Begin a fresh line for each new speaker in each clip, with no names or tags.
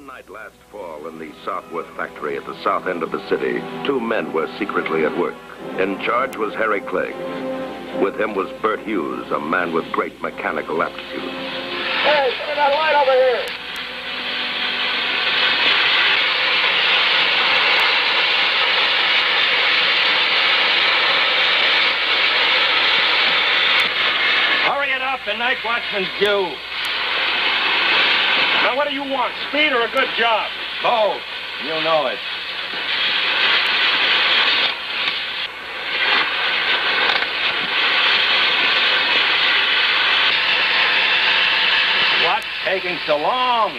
night last fall in the Southworth factory at the south end of the city, two men were secretly at work. In charge was Harry Clegg. With him was Bert Hughes, a man with great mechanical aptitude.
Hey, put that light over here!
Hurry it up, the night watchman's due.
Now, what do you want, speed or a good job?
Both. You know it. What's taking so long?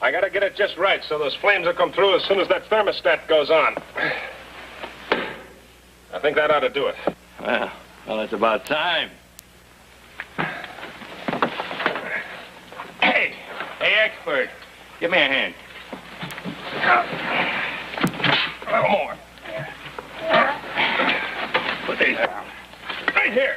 I gotta get it just right so those flames will come through as soon as that thermostat goes on. I think that ought to do it.
Well, it's about time. Hey, expert, give me a hand.
A little more. Put these right here.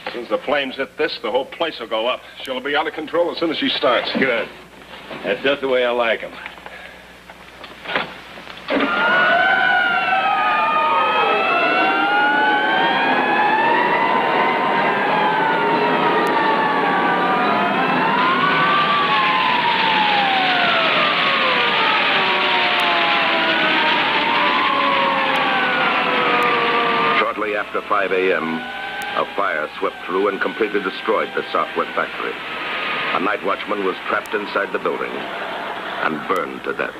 As soon as the flames hit this, the whole place will go up. She'll be out of control as soon as she starts.
Good. That's just the way I like them.
After 5 a.m., a fire swept through and completely destroyed the Southworth factory. A night watchman was trapped inside the building and burned to death.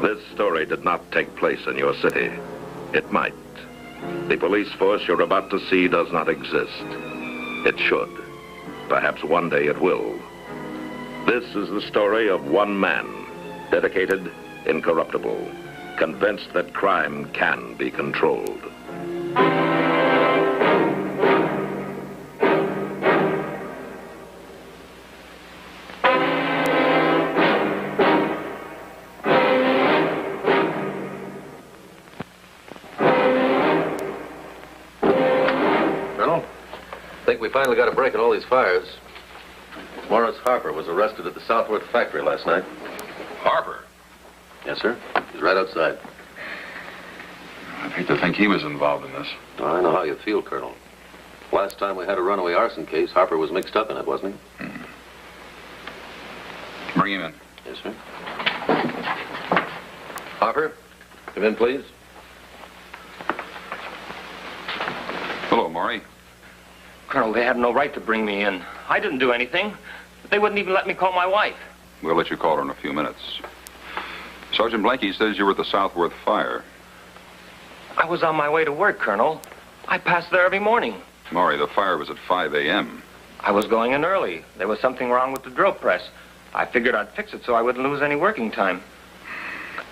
This story did not take place in your city. It might. The police force you're about to see does not exist. It should. Perhaps one day it will. This is the story of one man, dedicated, incorruptible, convinced that crime can be controlled.
We finally got a break in all these fires. Morris Harper was arrested at the Southworth factory last night.
Harper?
Yes, sir. He's right outside.
I'd hate to think he was involved in this.
Oh, I know how you feel, Colonel. Last time we had a runaway arson case, Harper was mixed up in it, wasn't he?
Bring him in.
Yes, sir. Harper, come in, please.
Hello, Maury.
Colonel, they had no right to bring me in. I didn't do anything. They wouldn't even let me call my wife.
We'll let you call her in a few minutes. Sergeant Blanky says you were at the Southworth fire.
I was on my way to work, Colonel. I passed there every morning.
Maury, the fire was at 5 a.m.
I was going in early. There was something wrong with the drill press. I figured I'd fix it so I wouldn't lose any working time.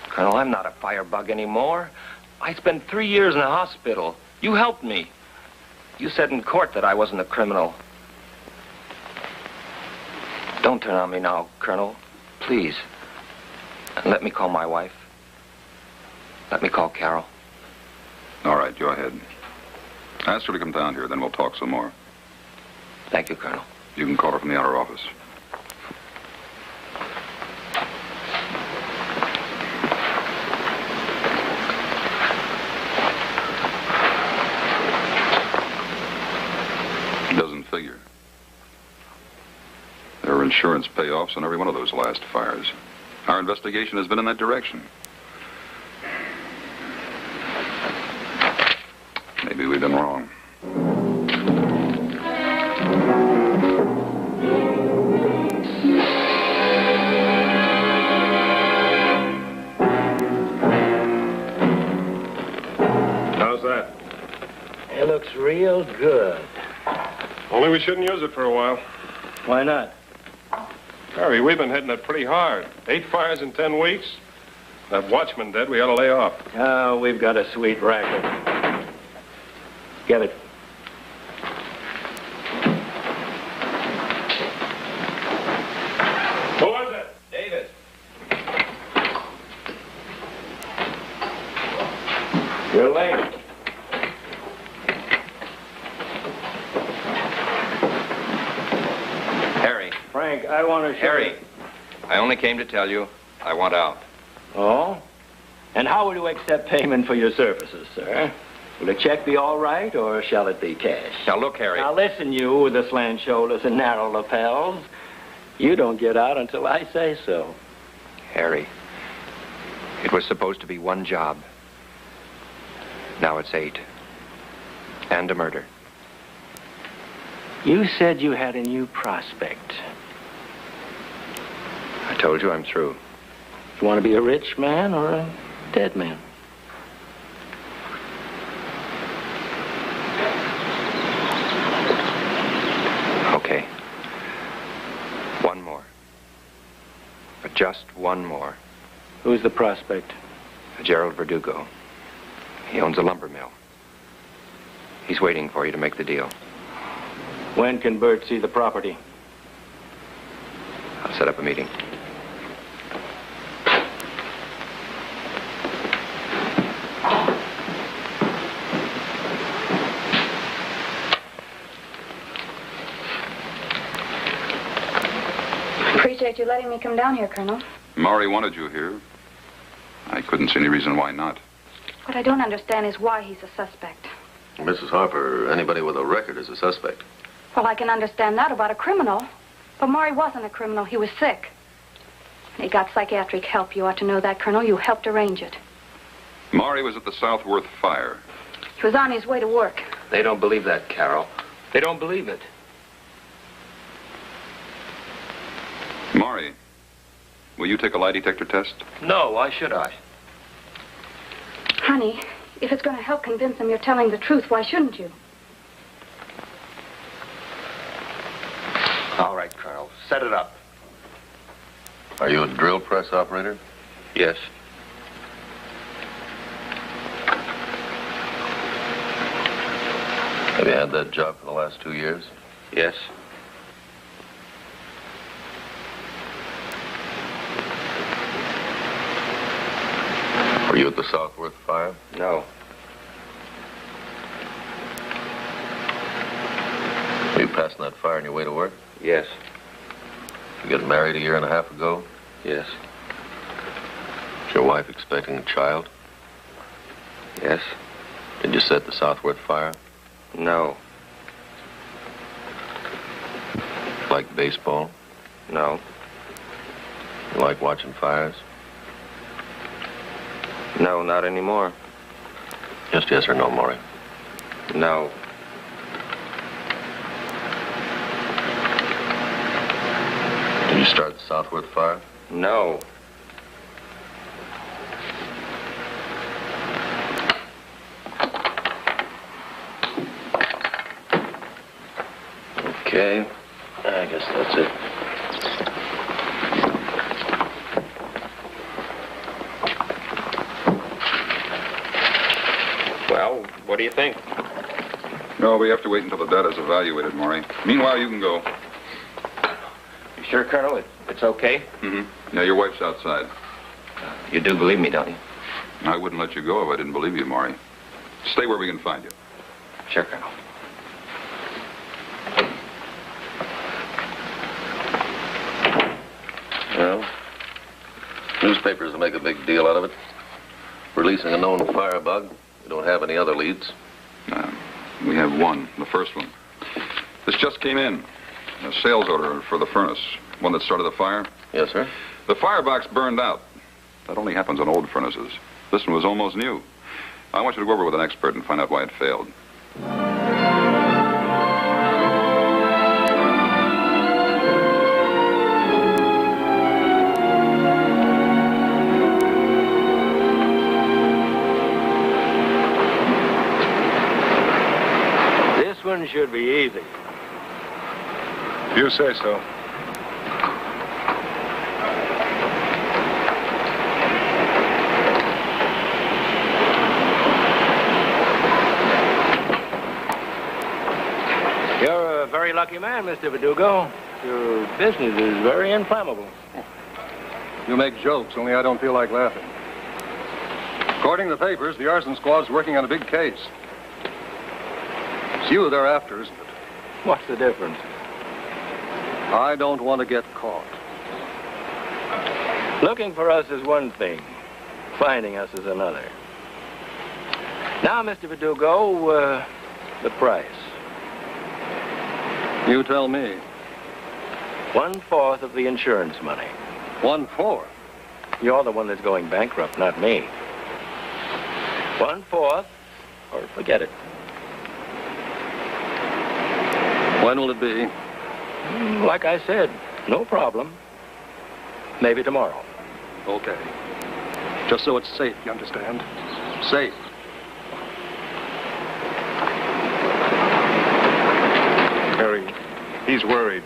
Colonel, I'm not a firebug anymore. I spent 3 years in the hospital. You helped me. You said in court that I wasn't a criminal. Don't turn on me now, Colonel. Please. And let me call my wife. Let me call Carol.
All right, go ahead. Ask her to come down here, then we'll talk some more.
Thank you, Colonel.
You can call her from the outer office. Figure. There are insurance payoffs on every one of those last fires. Our investigation has been in that direction. Maybe we've been wrong.
How's that?
It looks real good.
Only we shouldn't use it for a while.
Why not?
Harry, we've been hitting it pretty hard. 8 fires in 10 weeks. That watchman dead, we ought to lay off.
Oh, we've got a sweet racket. Get it. Frank, I want to show
Harry, I only came to tell you I want out.
Oh? And how will you accept payment for your services, sir? Will a check be all right, or shall it be cash?
Now, look, Harry.
Now, listen, you with the slant shoulders and narrow lapels. You don't get out until I say so.
Harry, it was supposed to be one job. Now it's 8. And a murder.
You said you had a new prospect.
I told you I'm through.
You want to be a rich man or a dead man?
Okay. One more. But just one more.
Who's the prospect?
Gerald Verdugo. He owns a lumber mill. He's waiting for you to make the deal.
When can Bert see the property?
I'll set up a meeting.
Appreciate you letting me come down here, Colonel.
Maury wanted you here. I couldn't see any reason why not.
What I don't understand is why he's a suspect.
Mrs. Harper, anybody with a record is a suspect.
Well, I can understand that about a criminal. But Maury wasn't a criminal. He was sick. And he got psychiatric help. You ought to know that, Colonel. You helped arrange it.
Maury was at the Southworth fire.
He was on his way to work.
They don't believe that, Carol. They don't believe it.
Maury, will you take a lie detector test?
No, why should I?
Honey, if it's going to help convince him you're telling the truth, why shouldn't you?
All right, Colonel. Set it up.
Are you a drill press operator?
Yes.
Have you had that job for the last 2 years?
Yes.
Were you at the Southworth fire?
No.
Were you passing that fire on your way to work?
Yes.
You got married a year and a half ago?
Yes.
Is your wife expecting a child?
Yes.
Did you set the Southworth fire?
No.
Like baseball?
No.
You like watching fires?
No, not anymore.
Just yes or no, Maury.
No.
Did you start the Southworth fire?
No.
Okay. I guess that's it.
Well, what do you think?
No, we have to wait until the data's evaluated, Maury. Meanwhile, you can go.
You sure, Colonel? It's okay?
Mm-hmm. Now, your wife's outside.
You do believe me, don't you?
I wouldn't let you go if I didn't believe you, Maury. Stay where we can find you.
Sure, Colonel.
Well, newspapers will make a big deal out of it. Releasing a known firebug. You don't have any other leads.
We have one, the first one. This just came in. A sales order for the furnace. One that started the fire.
Yes, sir.
The firebox burned out. That only happens on old furnaces. This one was almost new. I want you to go over with an expert and find out why it failed.
This one should be easy.
You say so.
You're a very lucky man, Mr. Verdugo. Your business is very inflammable.
You make jokes, only I don't feel like laughing. According to the papers, the arson squad's working on a big case. It's you they're after, isn't it?
What's the difference?
I don't want to get caught.
Looking for us is one thing. Finding us is another. Now, Mr. Verdugo, the price.
You tell me.
1/4 of the insurance money.
1/4?
You're the one that's going bankrupt, not me. 1/4, or forget it.
When will it be?
Like I said, no problem. Maybe tomorrow.
Okay. Just so it's safe, you understand? Safe.
Harry, he's worried.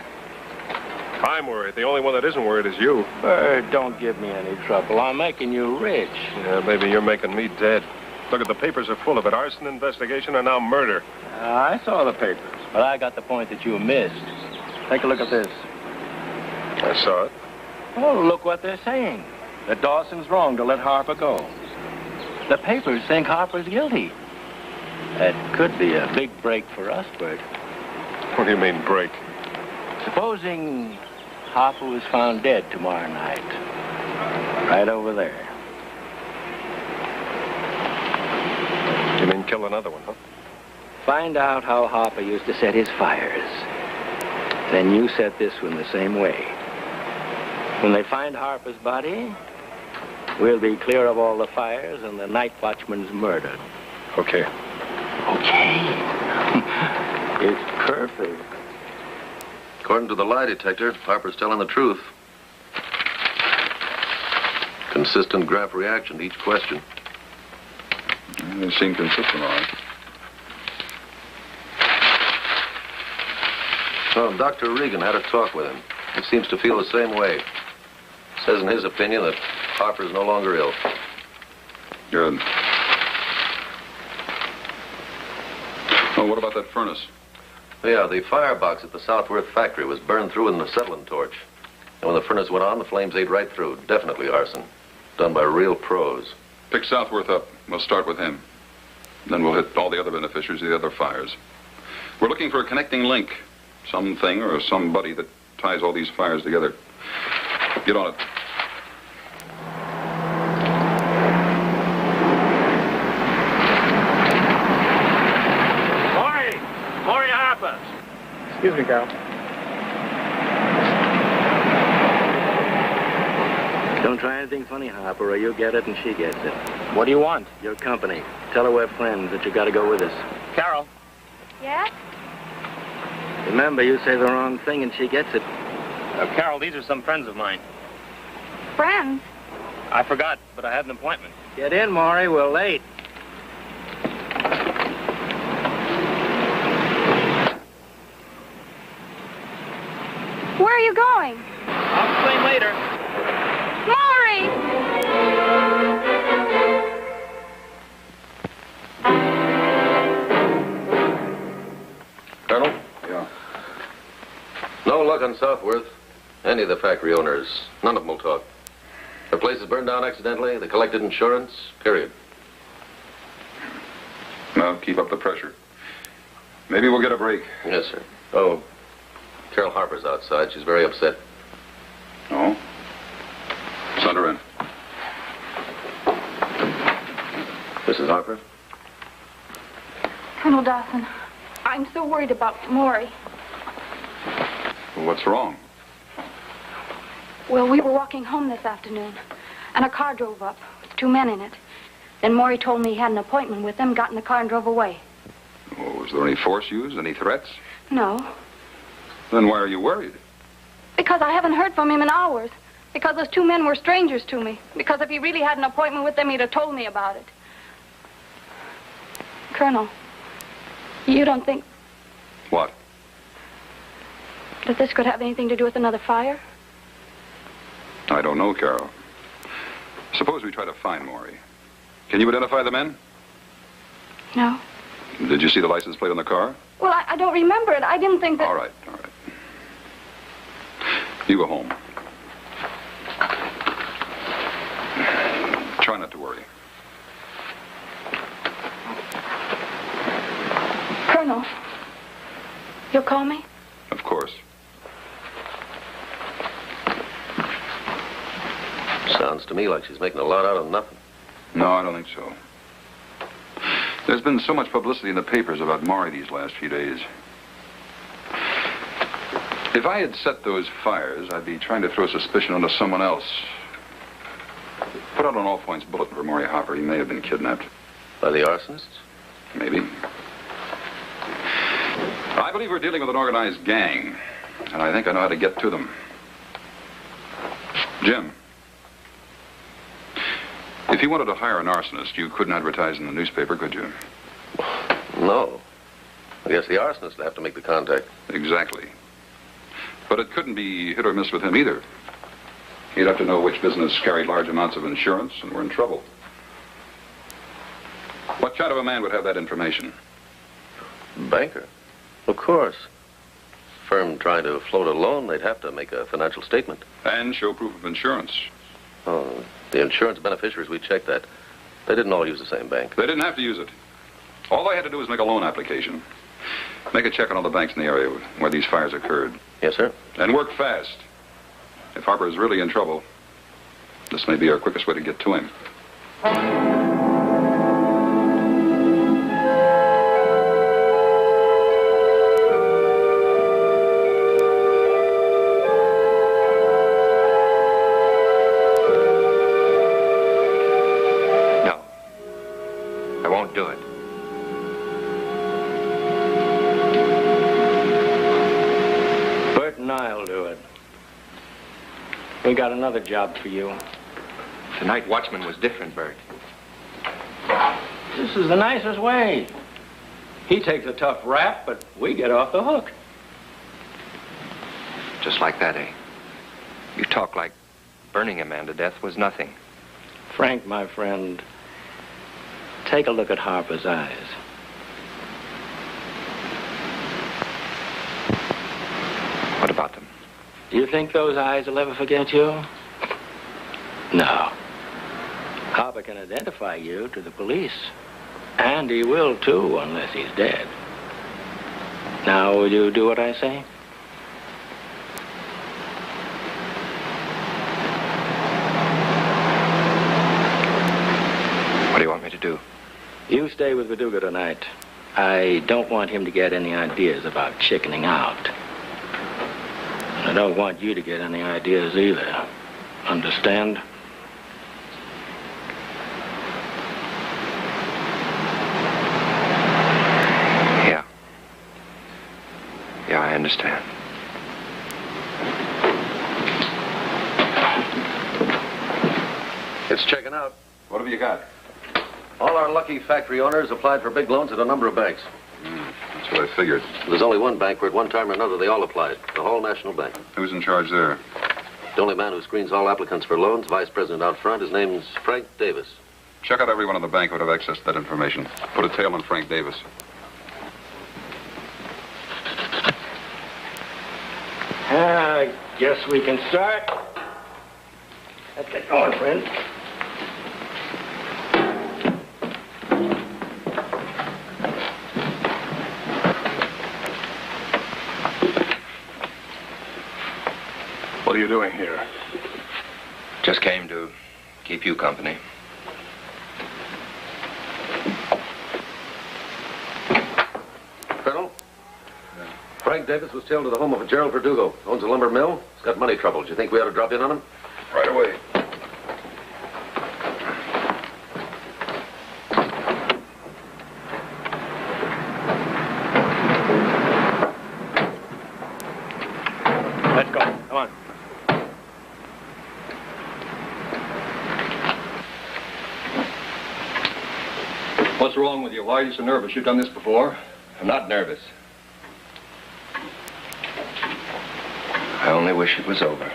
I'm worried. The only one that isn't worried is you.
Don't give me any trouble. I'm making you rich.
Yeah, baby, you're making me dead. Look at the papers are full of it. Arson investigation and now murder.
I saw the papers, but I got the point that you missed. Take a look at this.
I saw it.
Oh, look what they're saying. That Dawson's wrong to let Harper go. The papers think Harper's guilty. That could be a big break for us, Bert.
What do you mean, break?
Supposing Harper was found dead tomorrow night. Right over there.
You mean kill another one, huh?
Find out how Harper used to set his fires. Then you set this one the same way. When they find Harper's body, we'll be clear of all the fires and the night watchman's murdered.
Okay.
Okay. It's perfect.
According to the lie detector, Harper's telling the truth. Consistent graph reaction to each question.
They seem consistent, all right.
Well, Dr. Regan had a talk with him. He seems to feel the same way. Says in his opinion that Harper's no longer ill.
Good. Oh, what about that furnace?
Yeah, the firebox at the Southworth factory was burned through with an acetylene torch. And when the furnace went on, the flames ate right through. Definitely arson. Done by real pros.
Pick Southworth up. We'll start with him. Then we'll hit all the other beneficiaries of the other fires. We're looking for a connecting link. Something or somebody that ties all these fires together. Get on it.
Maury Harper.
Excuse me, Carol.
Don't try anything funny, Harper, or you'll get it and she gets it.
What do you want?
Your company. Tell her we're friends, that you gotta go with us.
Carol.
Yes?
Remember, you say the wrong thing and she gets it.
Carol, these are some friends of mine.
Friends?
I forgot, but I had an appointment.
Get in, Maury, we're late.
Where are you going?
I'll explain later.
Maury!
Colonel?
Yeah.
No luck on Southworth. Any of the factory owners. None of them will talk. Their place is burned down accidentally. They collected insurance. Period.
Well, keep up the pressure. Maybe we'll get a break.
Yes, sir. Oh, Carol Harper's outside. She's very upset.
Oh? Send her in.
Mrs. Harper?
Colonel Dawson, I'm so worried about Maury.
Well, what's wrong?
Well, we were walking home this afternoon, and a car drove up with 2 men in it. Then Maury told me he had an appointment with them, got in the car and drove away.
Oh, was there any force used? Any threats?
No,
Then why are you worried?
because I haven't heard from him in hours. Because those 2 men were strangers to me. Because if he really had an appointment with them, he'd have told me about it. Colonel, you don't think
What?
that this could have anything to do with another fire?
I don't know, Carol. Suppose we try to find Maury. Can you identify the men?
No.
Did you see the license plate on the car?
Well, I don't remember it. I didn't think that...
All right, all right. You go home. Try not to worry.
Colonel, you'll call me?
Of course.
Sounds to me like she's making a lot out of nothing.
No, I don't think so. There's been so much publicity in the papers about Maury these last few days. If I had set those fires, I'd be trying to throw suspicion onto someone else. Put out an all-points bulletin for Maury Hopper. He may have been kidnapped.
By the arsonists?
Maybe. I believe we're dealing with an organized gang, and I think I know how to get to them. Jim, if you wanted to hire an arsonist, you couldn't advertise in the newspaper, could you?
No. I guess the arsonist would have to make the contact.
Exactly. But it couldn't be hit or miss with him either. He'd have to know which business carried large amounts of insurance and were in trouble. What kind of a man would have that information?
Banker. Of course. Firm trying to float a loan, they'd have to make a financial statement.
And show proof of insurance.
Oh, the insurance beneficiaries, we checked that. They didn't all use the same bank.
They didn't have to use it. All they had to do was make a loan application. Make a check on all the banks in the area where these fires occurred.
Yes, sir.
And work fast. If Harper is really in trouble, this may be our quickest way to get to him.
No. I won't do it.
Bert and I'll do it. We got another job for you.
The night watchman was different, Bert.
This is the nicest way. He takes a tough rap, but we get off the hook.
Just like that, eh? You talk like burning a man to death was nothing.
Frank, my friend, take a look at Harper's eyes.
What about them?
Do you think those eyes will ever forget you? No. Harper can identify you to the police. And he will, too, unless he's dead. Now, will you do what I say?
What do you want me to do?
You stay with Verdugo tonight. I don't want him to get any ideas about chickening out. I don't want you to get any ideas either. Understand?
Yeah. Yeah, I understand.
It's checking out.
What have you got?
All our lucky factory owners applied for big loans at a number of banks.
That's what I figured.
There's only one bank where at one time or another they all applied. The whole National Bank.
Who's in charge there?
The only man who screens all applicants for loans, vice president out front, his name's Frank Davis.
Check out everyone in the bank who would have access to that information. Put a tail on Frank Davis.
I guess we can start. Let's get going, friend.
What are you doing here?
Just came to keep you company.
Colonel? Frank Davis was tailed to the home of a Gerald Verdugo. Owns a lumber mill. He's got money trouble. Do you think we ought to drop in on him?
Right away.
Let's go. Come on.
What's wrong with you? Why are you so nervous? You've done this before.
I'm not nervous. I only wish it was over.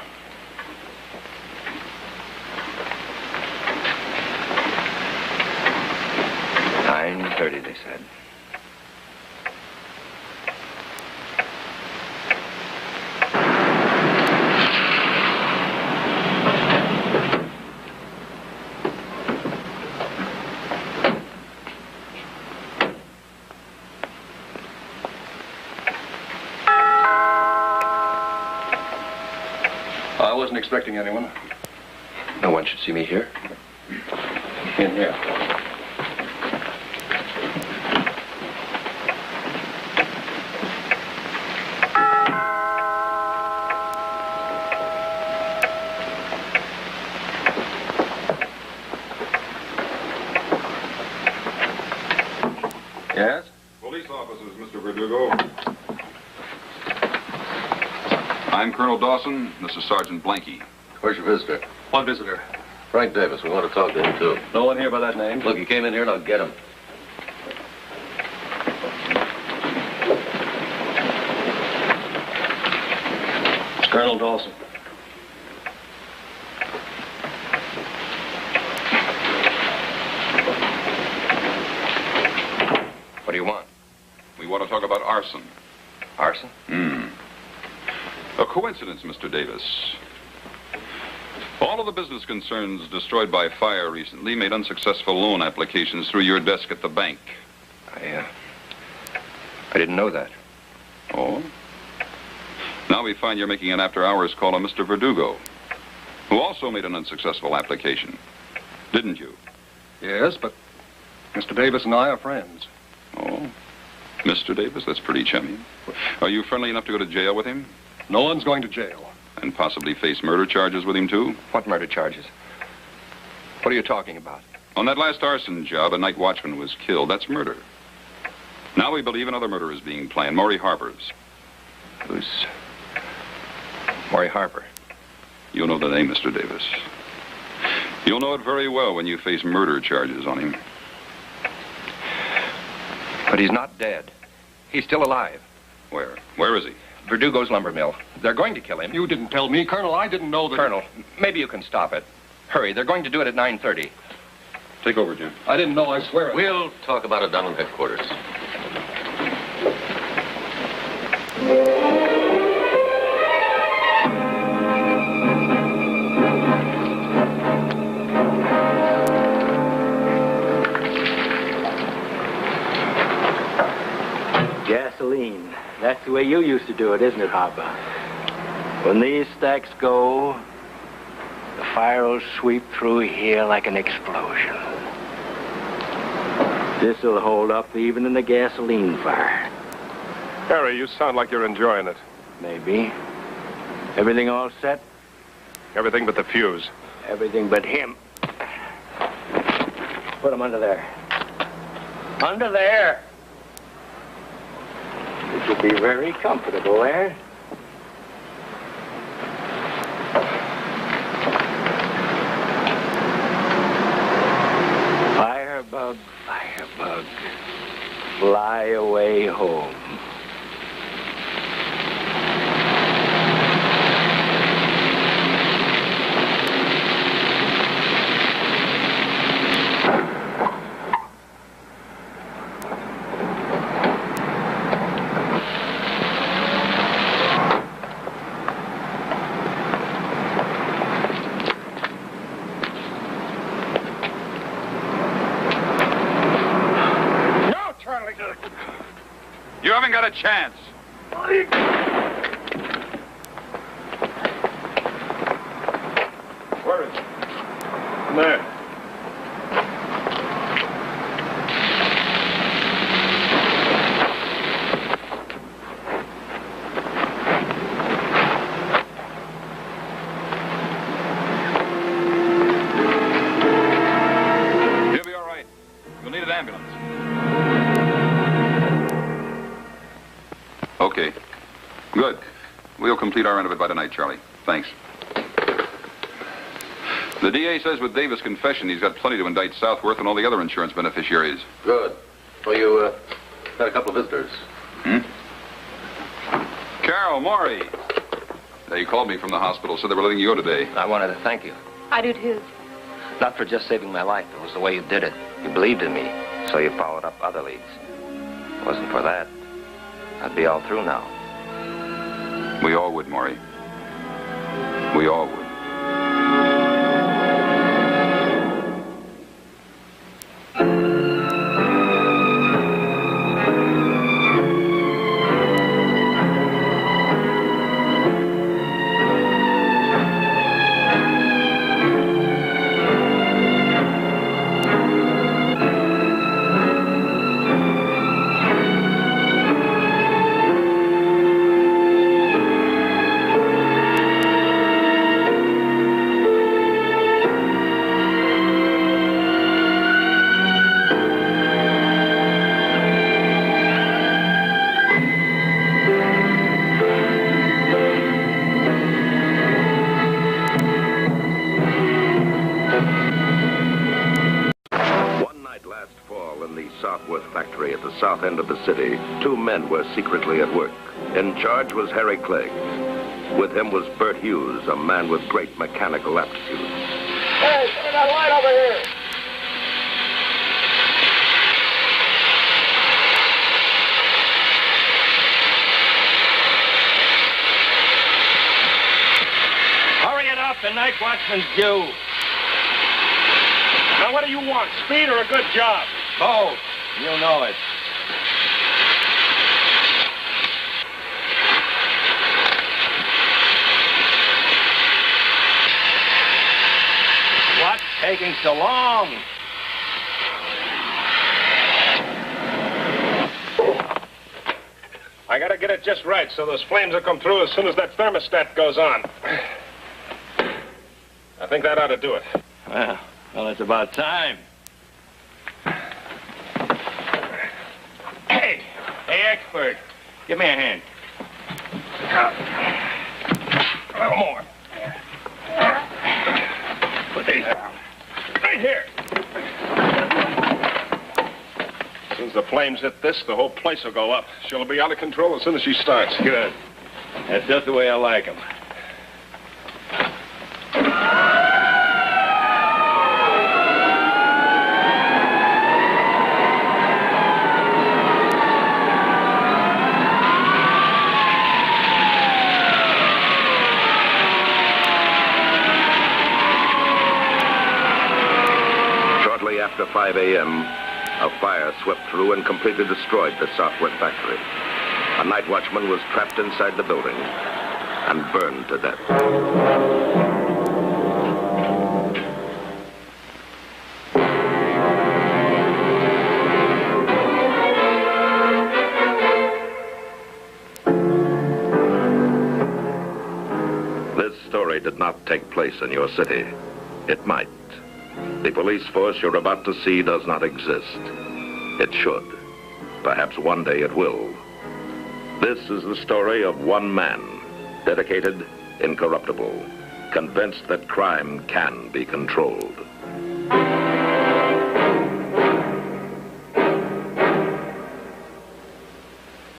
$9:30, they said.
I wasn't expecting anyone.
No one should see me here.
In here. Yes?
Police officers, Mr. Verdugo. I'm Colonel Dawson. This is Sergeant Blanky.
Where's your visitor?
What visitor?
Frank Davis. We want to talk to him, too.
No one here by that name.
Look, he came in here and I'll get him.
It's Colonel Dawson.
What do you want?
We want to talk about arson.
Arson?
A coincidence, Mr. Davis. All of the business concerns destroyed by fire recently made unsuccessful loan applications through your desk at the bank.
I didn't know that.
Oh? Now we find you're making an after-hours call on Mr. Verdugo, who also made an unsuccessful application. Didn't you?
Yes, but Mr. Davis and I are friends.
Oh? Mr. Davis, that's pretty chummy. Are you friendly enough to go to jail with him?
No one's going to jail.
And possibly face murder charges with him, too?
What murder charges? What are you talking about?
On that last arson job, a night watchman was killed. That's murder. Now we believe another murder is being planned, Maury Harper's.
Who's Maury Harper?
You'll know the name, Mr. Davis. You'll know it very well when you face murder charges on him.
But he's not dead. He's still alive.
Where? Where is he?
Verdugo's lumber mill. They're going to kill him.
You didn't tell me, Colonel. I didn't know that...
Colonel, maybe you can stop it. Hurry, they're going to do it at 9:30.
Take over, Jim.
I didn't know, I swear it.
We'll talk about it down in headquarters.
Gasoline. That's the way you used to do it, isn't it, Harper? When these stacks go, the fire will sweep through here like an explosion. This'll hold up even in the gasoline fire.
Harry, you sound like you're enjoying it.
Maybe. Everything all set?
Everything but the fuse.
Everything but him. Put him under there. Under there! It should be very comfortable there. Firebug, firebug, fly away home.
You haven't got a chance. Where is he?
There.
He'll be all right. You'll need an ambulance. Okay. Good. We'll complete our end of it by tonight, Charlie. Thanks. The DA says with Davis' confession, he's got plenty to indict Southworth and all the other insurance beneficiaries.
Good. Well, you, had a couple of visitors.
Carol, Maury. They called me from the hospital, said they were letting you go today.
I wanted to thank you.
I do too.
Not for just saving my life. It was the way you did it. You believed in me, so you followed up other leads. If it wasn't for that, I'd be all through now.
We all would, Maury. We all would.
south end of the city, two men were secretly at work. In charge was Harry Clegg. With him was Bert Hughes, a man with great mechanical aptitude.
Hey, turn that light over here!
Hurry it up, the night watchman's due.
Now, what do you want, speed or a good job?
Both. You know it. What's taking so long?
I gotta get it just right so those flames will come through as soon as that thermostat goes on. I think that ought to do it.
Well, it's about time. Hey, expert, give me a hand.
A little more. Put these right here. As soon as the flames hit this, the whole place will go up. She'll be out of control as soon as she starts.
Good. That's just the way I like them.
After 5 a.m., a fire swept through and completely destroyed the Southworth factory. A night watchman was trapped inside the building and burned to death. This story did not take place in your city. It might. The police force you're about to see does not exist. It should. Perhaps one day it will. This is the story of one man, dedicated, incorruptible, convinced that crime can be controlled.